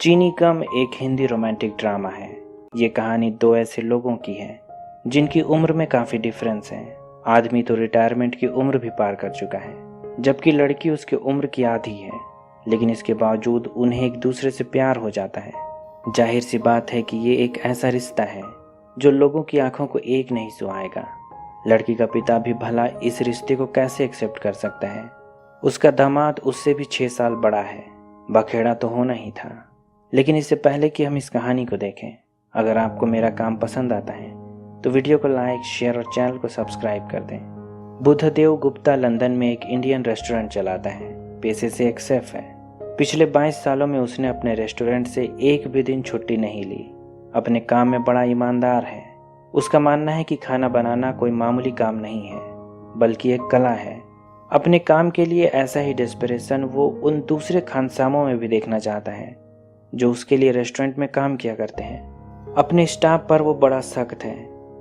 चीनी कम एक Hindi romantic drama है। ये कहानी दो ऐसे लोगों की है जिनकी उम्र में काफ़ी डिफरेंस है। आदमी तो रिटायरमेंट की उम्र भी पार कर चुका है, जबकि लड़की उसकी उम्र की आधी है, लेकिन इसके बावजूद उन्हें एक दूसरे से प्यार हो जाता है। जाहिर सी बात है कि ये एक ऐसा रिश्ता है जो लोगों की आंखों को एक नहीं सुहाएगा। लड़की का पिता भी भला इस रिश्ते को कैसे एक्सेप्ट कर सकता है। उसका दामाद उससे भी 6 साल बड़ा है, बखेड़ा तो होना ही था। लेकिन इससे पहले कि हम इस कहानी को देखें, अगर आपको मेरा काम पसंद आता है तो वीडियो को लाइक, शेयर और चैनल को सब्सक्राइब कर दें। बुद्धदेव गुप्ता लंदन में एक इंडियन रेस्टोरेंट चलाता है। पेशे से एक शेफ है। पिछले 22 सालों में उसने अपने रेस्टोरेंट से एक भी दिन छुट्टी नहीं ली। अपने काम में बड़ा ईमानदार है। उसका मानना है कि खाना बनाना कोई मामूली काम नहीं है, बल्कि एक कला है। अपने काम के लिए ऐसा ही डेस्परेशन वो उन दूसरे खानसामों में भी देखना चाहता है जो उसके लिए रेस्टोरेंट में काम किया करते हैं। अपने स्टाफ पर वो बड़ा सख्त है।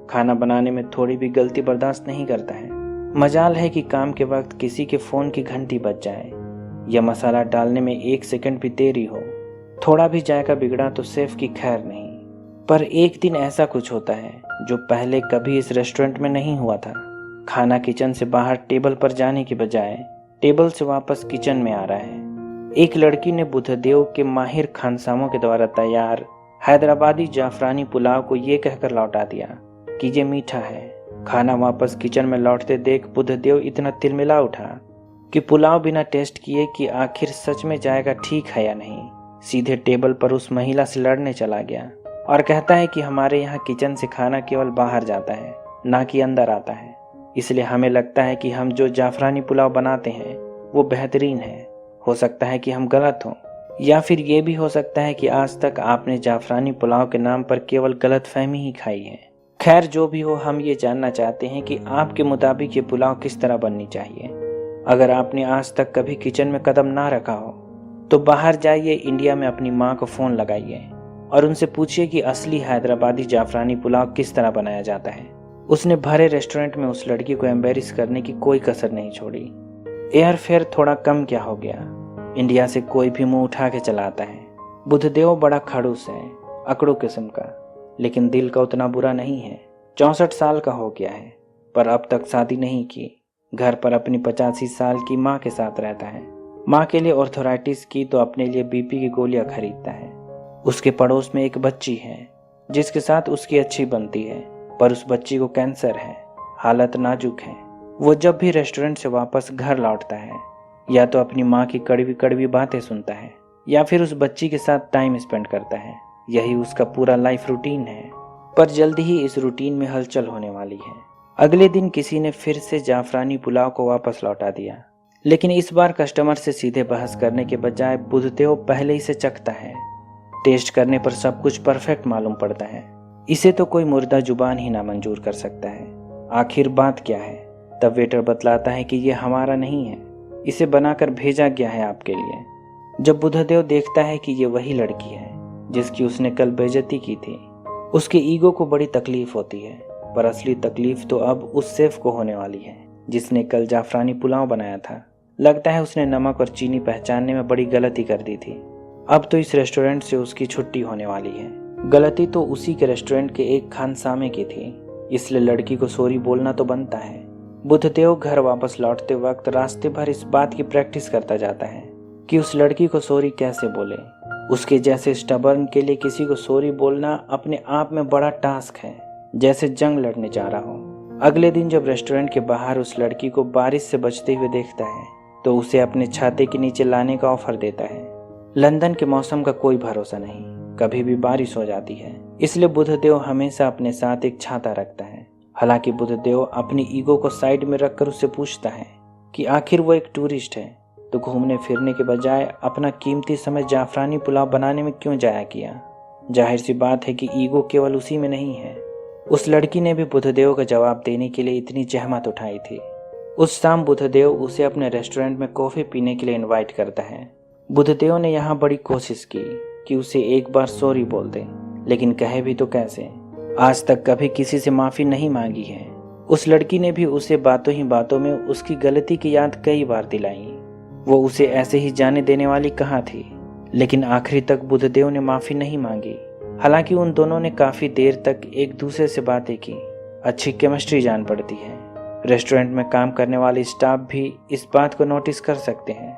खाना बनाने में थोड़ी भी गलती बर्दाश्त नहीं करता है। मजाल है कि काम के वक्त किसी के फ़ोन की घंटी बज जाए या मसाला डालने में 1 सेकंड भी देरी हो। थोड़ा भी जायका बिगड़ा तो शेफ की खैर नहीं। पर एक दिन ऐसा कुछ होता है जो पहले कभी इस रेस्टोरेंट में नहीं हुआ था। खाना किचन से बाहर टेबल पर जाने की बजाय टेबल से वापस किचन में आ रहा है। एक लड़की ने बुद्धदेव के माहिर खानसामों के द्वारा तैयार हैदराबादी जाफरानी पुलाव को ये कहकर लौटा दिया कि ये मीठा है। खाना वापस किचन में लौटते देख बुद्धदेव इतना तिलमिला उठा कि पुलाव बिना टेस्ट किए कि आखिर सच में जाएगा ठीक है या नहीं, सीधे टेबल पर उस महिला से लड़ने चला गया और कहता है कि हमारे यहाँ किचन से खाना केवल बाहर जाता है, ना कि अंदर आता है। इसलिए हमें लगता है कि हम जो जाफरानी पुलाव बनाते हैं वो बेहतरीन है। हो सकता है कि हम गलत हों, या फिर ये भी हो सकता है कि आज तक आपने जाफरानी पुलाव के नाम पर केवल गलत फहमी ही खाई है। खैर जो भी हो, हम ये जानना चाहते हैं कि आपके मुताबिक ये पुलाव किस तरह बननी चाहिए। अगर आपने आज तक कभी किचन में कदम ना रखा हो तो बाहर जाइए, इंडिया में अपनी माँ को फ़ोन लगाइए और उनसे पूछिए कि असली हैदराबादी जाफरानी पुलाव किस तरह बनाया जाता है। उसने भरे रेस्टोरेंट में उस लड़की को एम्बेरस करने की कोई कसर नहीं छोड़ी। एयरफेयर थोड़ा कम क्या हो गया, इंडिया से कोई भी मुंह उठा के चला आता है। बुद्धदेव बड़ा खड़ूस है, अकड़ू किस्म का, लेकिन दिल का उतना बुरा नहीं है। 64 साल का हो गया है, पर अब तक शादी नहीं की। घर पर अपनी 85 साल की माँ के साथ रहता है। माँ के लिए ऑर्थराइटिस की तो अपने लिए बीपी की गोलियां खरीदता है। उसके पड़ोस में एक बच्ची है जिसके साथ उसकी अच्छी बनती है, पर उस बच्ची को कैंसर है। हालत नाजुक है। वो जब भी रेस्टोरेंट से वापस घर लौटता है या तो अपनी माँ की कड़वी कड़वी बातें सुनता है या फिर उस बच्ची के साथ टाइम स्पेंड करता है। यही उसका पूरा लाइफ रूटीन है। पर जल्दी ही इस रूटीन में हलचल होने वाली है। अगले दिन किसी ने फिर से जाफरानी पुलाव को वापस लौटा दिया, लेकिन इस बार कस्टमर से सीधे बहस करने के बजाय बुद्धदेव पहले ही से चखता है। टेस्ट करने पर सब कुछ परफेक्ट मालूम पड़ता है। इसे तो कोई मुर्दा जुबान ही ना मंजूर कर सकता है। आखिर बात क्या है? तब वेटर बतलाता है कि ये हमारा नहीं है, इसे बनाकर भेजा गया है आपके लिए। जब बुद्धदेव देखता है कि ये वही लड़की है जिसकी उसने कल बेइज्जती की थी, उसके ईगो को बड़ी तकलीफ होती है। पर असली तकलीफ तो अब उस शेफ को होने वाली है जिसने कल जाफरानी पुलाव बनाया था। लगता है उसने नमक और चीनी पहचानने में बड़ी गलती कर दी थी। अब तो इस रेस्टोरेंट से उसकी छुट्टी होने वाली है। गलती तो उसी के रेस्टोरेंट के एक खानसामे की थी, इसलिए लड़की को सॉरी बोलना तो बनता है। बुद्धदेव घर वापस लौटते वक्त रास्ते भर इस बात की प्रैक्टिस करता जाता है कि उस लड़की को सॉरी कैसे बोले। उसके जैसे स्टबर्न के लिए किसी को सॉरी बोलना अपने आप में बड़ा टास्क है, जैसे जंग लड़ने जा रहा हो। अगले दिन जब रेस्टोरेंट के बाहर उस लड़की को बारिश से बचते हुए देखता है तो उसे अपने छाते के नीचे लाने का ऑफर देता है। लंदन के मौसम का कोई भरोसा नहीं, कभी भी बारिश हो जाती है, इसलिए बुद्धदेव हमेशा अपने साथ एक छाता रखता है। हालांकि बुद्धदेव अपनी ईगो को साइड में रखकर उससे पूछता है कि आखिर वो एक टूरिस्ट है तो घूमने फिरने के बजाय अपना कीमती समय जाफरानी पुलाव बनाने में क्यों जाया किया। जाहिर सी बात है कि ईगो केवल उसी में नहीं है। उस लड़की ने भी बुद्धदेव का जवाब देने के लिए इतनी जहमत उठाई थी। उस शाम बुद्धदेव उसे अपने रेस्टोरेंट में कॉफ़ी पीने के लिए इन्वाइट करता है। बुद्धदेव ने यहाँ बड़ी कोशिश की कि उसे एक बार सॉरी बोल दे, लेकिन कहे भी तो कैसे। आज तक कभी किसी से माफ़ी नहीं मांगी है। उस लड़की ने भी उसे बातों ही बातों में उसकी गलती की याद कई बार दिलाई। वो उसे ऐसे ही जाने देने वाली कहाँ थी, लेकिन आखिरी तक बुद्धदेव ने माफी नहीं मांगी। हालांकि उन दोनों ने काफी देर तक एक दूसरे से बातें की। अच्छी केमिस्ट्री जान पड़ती है। रेस्टोरेंट में काम करने वाले स्टाफ भी इस बात को नोटिस कर सकते हैं,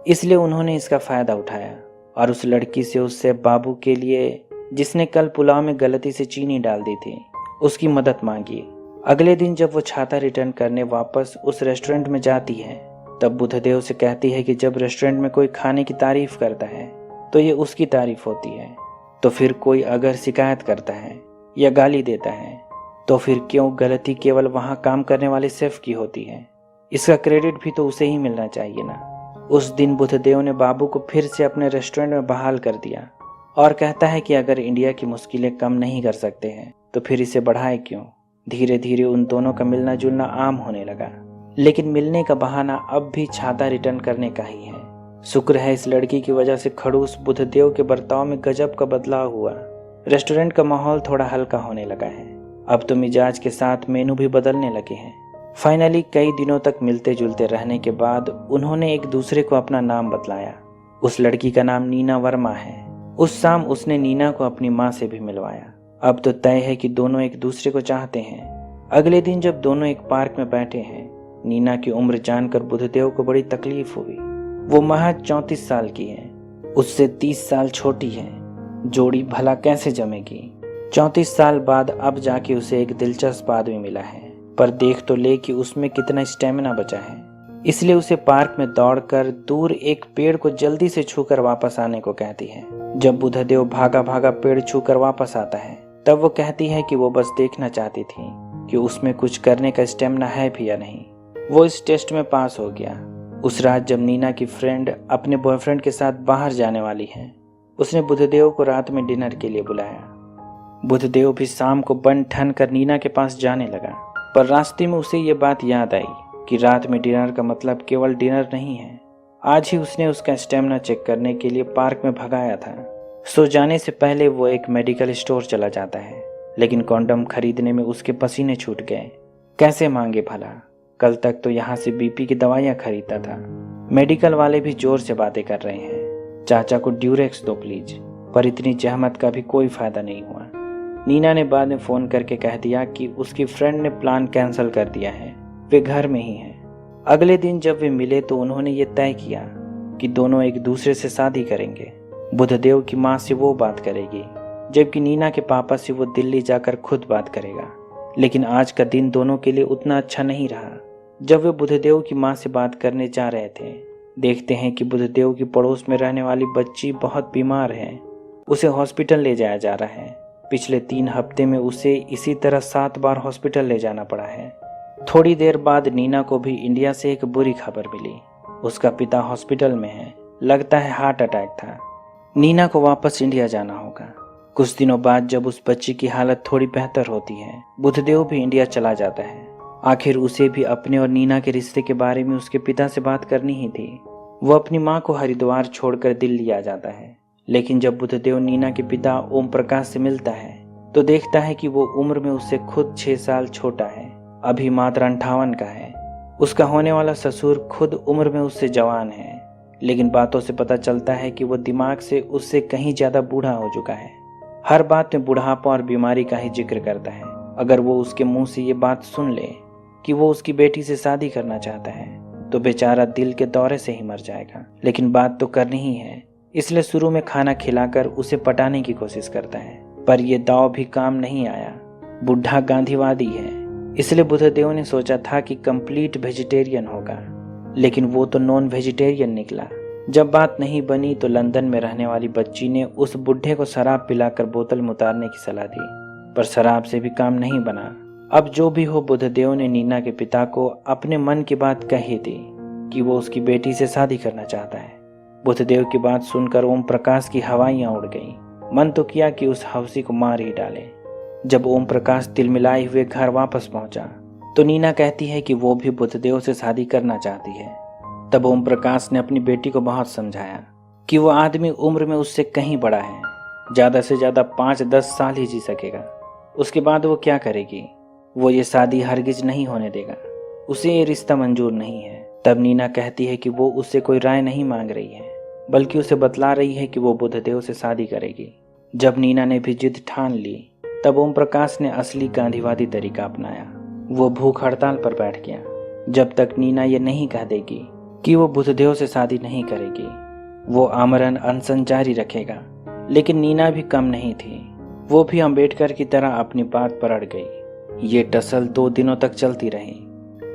इसलिए उन्होंने इसका फायदा उठाया और उस लड़की से उससे बाबू के लिए, जिसने कल पुलाव में गलती से चीनी डाल दी थी, उसकी मदद मांगी। अगले दिन जब वो छाता रिटर्न करने वापस उस रेस्टोरेंट में जाती है, तब बुद्धदेव से कहती है कि जब रेस्टोरेंट में कोई खाने की तारीफ करता है तो ये उसकी तारीफ होती है, तो फिर कोई अगर शिकायत करता है या गाली देता है तो फिर क्यों गलती केवल वहां काम करने वाले शेफ की होती है? इसका क्रेडिट भी तो उसे ही मिलना चाहिए ना। उस दिन बुद्धदेव ने बाबू को फिर से अपने रेस्टोरेंट में बहाल कर दिया और कहता है कि अगर इंडिया की मुश्किलें कम नहीं कर सकते हैं तो फिर इसे बढ़ाए क्यों। धीरे धीरे उन दोनों का मिलना जुलना आम होने लगा, लेकिन मिलने का बहाना अब भी छाता रिटर्न करने का ही है। शुक्र है इस लड़की की वजह से खड़ूस बुद्धदेव के बर्ताव में गजब का बदलाव हुआ। रेस्टोरेंट का माहौल थोड़ा हल्का होने लगा है। अब तो मिजाज के साथ मेनू भी बदलने लगे हैं। फाइनली कई दिनों तक मिलते जुलते रहने के बाद उन्होंने एक दूसरे को अपना नाम बतलाया। उस लड़की का नाम नीना वर्मा है। उस शाम उसने नीना को अपनी माँ से भी मिलवाया। अब तो तय है कि दोनों एक दूसरे को चाहते हैं। अगले दिन जब दोनों एक पार्क में बैठे हैं, नीना की उम्र जानकर बुद्धदेव को बड़ी तकलीफ हुई। वो महज 34 साल की है, उससे 30 साल छोटी है। जोड़ी भला कैसे जमेगी? 34 साल बाद अब जाके उसे एक दिलचस्प आदमी मिला है, पर देख तो ले कि उसमें कितना स्टेमिना बचा है। इसलिए उसे पार्क में दौड़कर दूर एक पेड़ को जल्दी से छूकर वापस आने को कहती है। जब बुद्धदेव भागा भागा पेड़ छूकर वापस आता है, तब वो कहती है कि वो बस देखना चाहती थी कि उसमें कुछ करने का स्टेमिना है भी या नहीं। वो इस टेस्ट में पास हो गया। उस रात जब नीना की फ्रेंड अपने बॉयफ्रेंड के साथ बाहर जाने वाली है, उसने बुद्धदेव को रात में डिनर के लिए बुलाया। बुद्धदेव भी शाम को बन ठन कर नीना के पास जाने लगा, पर रास्ते में उसे ये बात याद आई कि रात में डिनर का मतलब केवल डिनर नहीं है। आज ही उसने उसका स्टेमिना चेक करने के लिए पार्क में भगाया था। सो जाने से पहले वो एक मेडिकल स्टोर चला जाता है, लेकिन कॉन्डम खरीदने में उसके पसीने छूट गए। कैसे मांगे भला? कल तक तो यहाँ से बीपी की दवाइयाँ खरीदता था। मेडिकल वाले भी जोर से बातें कर रहे हैं, चाचा को ड्यूरेक्स दो प्लीज, पर इतनी जहमत का भी कोई फायदा नहीं हुआ। नीना ने बाद में फोन करके कह दिया कि उसकी फ्रेंड ने प्लान कैंसिल कर दिया है, वे घर में ही हैं। अगले दिन जब वे मिले तो उन्होंने ये तय किया कि दोनों एक दूसरे से शादी करेंगे। बुद्धदेव की माँ से वो बात करेगी, जबकि नीना के पापा से वो दिल्ली जाकर खुद बात करेगा। लेकिन आज का दिन दोनों के लिए उतना अच्छा नहीं रहा। जब वे बुद्धदेव की माँ से बात करने जा रहे थे, देखते हैं कि बुद्धदेव की पड़ोस में रहने वाली बच्ची बहुत बीमार है। उसे हॉस्पिटल ले जाया जा रहा है। पिछले 3 हफ्ते में उसे इसी तरह 7 बार हॉस्पिटल ले जाना पड़ा है। थोड़ी देर बाद नीना को भी इंडिया से एक बुरी खबर मिली। उसका पिता हॉस्पिटल में है, लगता है हार्ट अटैक था। नीना को वापस इंडिया जाना होगा। कुछ दिनों बाद जब उस बच्ची की हालत थोड़ी बेहतर होती है, बुद्धदेव भी इंडिया चला जाता है। आखिर उसे भी अपने और नीना के रिश्ते के बारे में उसके पिता से बात करनी ही थी। वो अपनी माँ को हरिद्वार छोड़कर दिल्ली आ जाता है। लेकिन जब बुद्धदेव नीना के पिता ओम प्रकाश से मिलता है तो देखता है कि वो उम्र में उससे खुद 6 साल छोटा है, अभी मात्र 58 का है। उसका होने वाला ससुर खुद उम्र में उससे जवान है, लेकिन बातों से पता चलता है कि वो दिमाग से उससे कहीं ज्यादा बूढ़ा हो चुका है। हर बात में बुढ़ापा और बीमारी का ही जिक्र करता है। अगर वो उसके मुंह से ये बात सुन ले कि वो उसकी बेटी से शादी करना चाहता है तो बेचारा दिल के दौरे से ही मर जाएगा। लेकिन बात तो करनी ही है, इसलिए शुरू में खाना खिलाकर उसे पटाने की कोशिश करता है, पर यह दाव भी काम नहीं आया। बुढ़ा गांधीवादी है, इसलिए बुद्धदेव ने सोचा था कि कंप्लीट वेजिटेरियन होगा, लेकिन वो तो नॉन वेजिटेरियन निकला। जब बात नहीं बनी तो लंदन में रहने वाली बच्ची ने उस बुढ़े को शराब पिलाकर बोतल में उतारने की सलाह दी, पर शराब से भी काम नहीं बना। अब जो भी हो, बुद्धदेव ने नीना के पिता को अपने मन की बात कही थी कि वो उसकी बेटी से शादी करना चाहता है। बुद्धदेव की बात सुनकर ओम प्रकाश की हवाइयां उड़ गईं। मन तो किया कि उस हवसी को मार ही डाले। जब ओम प्रकाश तिलमिलाए हुए घर वापस पहुंचा तो नीना कहती है कि वो भी बुद्धदेव से शादी करना चाहती है। तब ओम प्रकाश ने अपनी बेटी को बहुत समझाया कि वो आदमी उम्र में उससे कहीं बड़ा है, ज्यादा से ज्यादा 5-10 साल ही जी सकेगा। उसके बाद वो क्या करेगी? वो ये शादी हरगिज नहीं होने देगा, उसे ये रिश्ता मंजूर नहीं है। तब नीना कहती है कि वो उससे कोई राय नहीं मांग रही है, बल्कि उसे बतला रही है कि वो बुद्धदेव से शादी करेगी। जब नीना ने भी जिद ठान ली तब ओम प्रकाश ने असली गांधीवादी तरीका अपनाया। वो भूख हड़ताल पर बैठ गया। जब तक नीना ये नहीं कह देगी कि वो बुद्धदेव से शादी नहीं करेगी, वो आमरण अनशन जारी रखेगा। लेकिन नीना भी कम नहीं थी। वो भी अंबेडकर की तरह अपनी बात पर अड़ गई। ये टसल 2 दिनों तक चलती रही।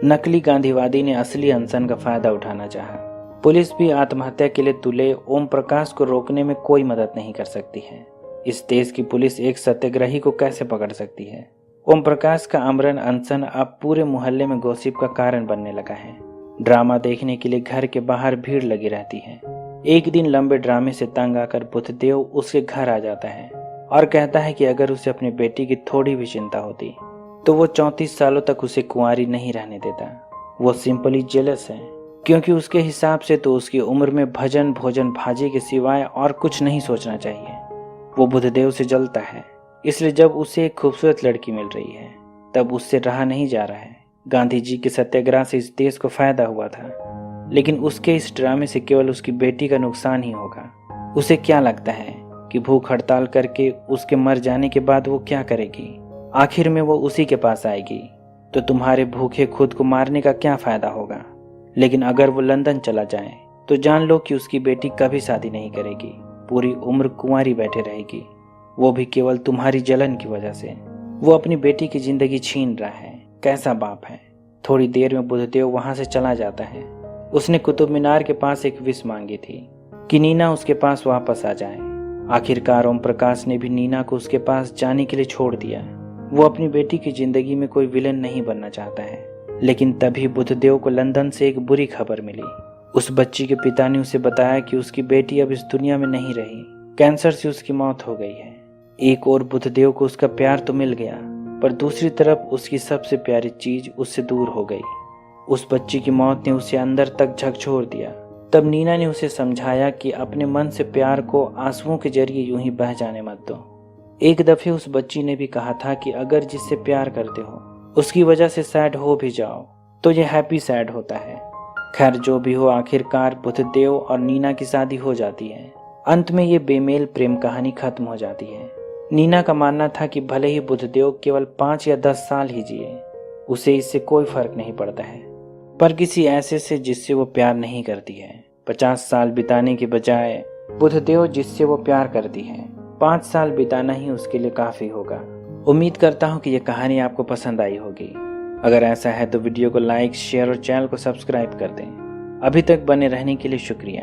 नकली गांधीवादी ने असली अनशन का फायदा उठाना चाहा। पुलिस भी आत्महत्या के लिए तुले ओम प्रकाश को रोकने में कोई मदद नहीं कर सकती है। इस देश की पुलिस एक सत्याग्रही को कैसे पकड़ सकती है? ओम प्रकाश का आमरण अनशन अब पूरे मोहल्ले में गॉसिप का कारण बनने लगा है। ड्रामा देखने के लिए घर के बाहर भीड़ लगी रहती है। एक दिन लंबे ड्रामे से तंग आकर बुद्धदेव उसके घर आ जाता है और कहता है कि अगर उसे अपनी बेटी की थोड़ी भी चिंता होती तो वो 34 सालों तक उसे कुंवारी नहीं रहने देता। वो सिंपली जेलस है, क्योंकि उसके हिसाब से तो उसकी उम्र में भजन भोजन भाजी के सिवाय और कुछ नहीं सोचना चाहिए। वो बुद्धदेव से जलता है, इसलिए जब उसे एक खूबसूरत लड़की मिल रही है तब उससे रहा नहीं जा रहा है। गांधी जी के सत्याग्रह से इस देश को फायदा हुआ था, लेकिन उसके इस ड्रामे से केवल उसकी बेटी का नुकसान ही होगा। उसे क्या लगता है कि भूख हड़ताल करके उसके मर जाने के बाद वो क्या करेगी? आखिर में वो उसी के पास आएगी। तो तुम्हारे भूखे खुद को मारने का क्या फायदा होगा? लेकिन अगर वो लंदन चला जाए तो जान लो कि उसकी बेटी कभी शादी नहीं करेगी, पूरी उम्र कुंवारी बैठे रहेगी, वो भी केवल तुम्हारी जलन की वजह से। वो अपनी बेटी की जिंदगी छीन रहा है। कैसा बाप है? थोड़ी देर में बुद्धदेव वहां से चला जाता है। उसने कुतुब मीनार के पास एक विश मांगी थी कि नीना उसके पास वापस आ जाए। आखिरकार ओम प्रकाश ने भी नीना को उसके पास जाने के लिए छोड़ दिया। वो अपनी बेटी की जिंदगी में कोई विलन नहीं बनना चाहता है। लेकिन तभी बुद्धदेव को लंदन से एक बुरी खबर मिली। उस बच्ची के पिता ने उसे बताया कि उसकी बेटी अब इस दुनिया में नहीं रही, कैंसर से उसकी मौत हो गई है। एक और बुद्धदेव को उसका प्यार तो मिल गया, पर दूसरी तरफ उसकी सबसे प्यारी चीज उससे दूर हो गई। उस बच्ची की मौत ने उसे अंदर तक झकझोर दिया। तब नीना ने उसे समझाया कि अपने मन से प्यार को आंसुओं के जरिए यूं ही बह जाने मत दो। एक दफे उस बच्ची ने भी कहा था कि अगर जिससे प्यार करते हो उसकी वजह से सैड हो भी जाओ तो ये हैप्पी सैड होता है। खैर जो भी हो, आखिरकार बुद्धदेव और नीना की शादी हो जाती है। अंत में ये बेमेल प्रेम कहानी खत्म हो जाती है। नीना का मानना था कि भले ही बुद्धदेव केवल 5 या 10 साल ही जिए, उसे इससे कोई फर्क नहीं पड़ता है, पर किसी ऐसे से जिससे वो प्यार नहीं करती है 50 साल बिताने के बजाय बुद्धदेव जिससे वो प्यार करती है 5 साल बिताना ही उसके लिए काफी होगा। उम्मीद करता हूँ कि यह कहानी आपको पसंद आई होगी। अगर ऐसा है तो वीडियो को लाइक, शेयर और चैनल को सब्सक्राइब कर दें। अभी तक बने रहने के लिए शुक्रिया।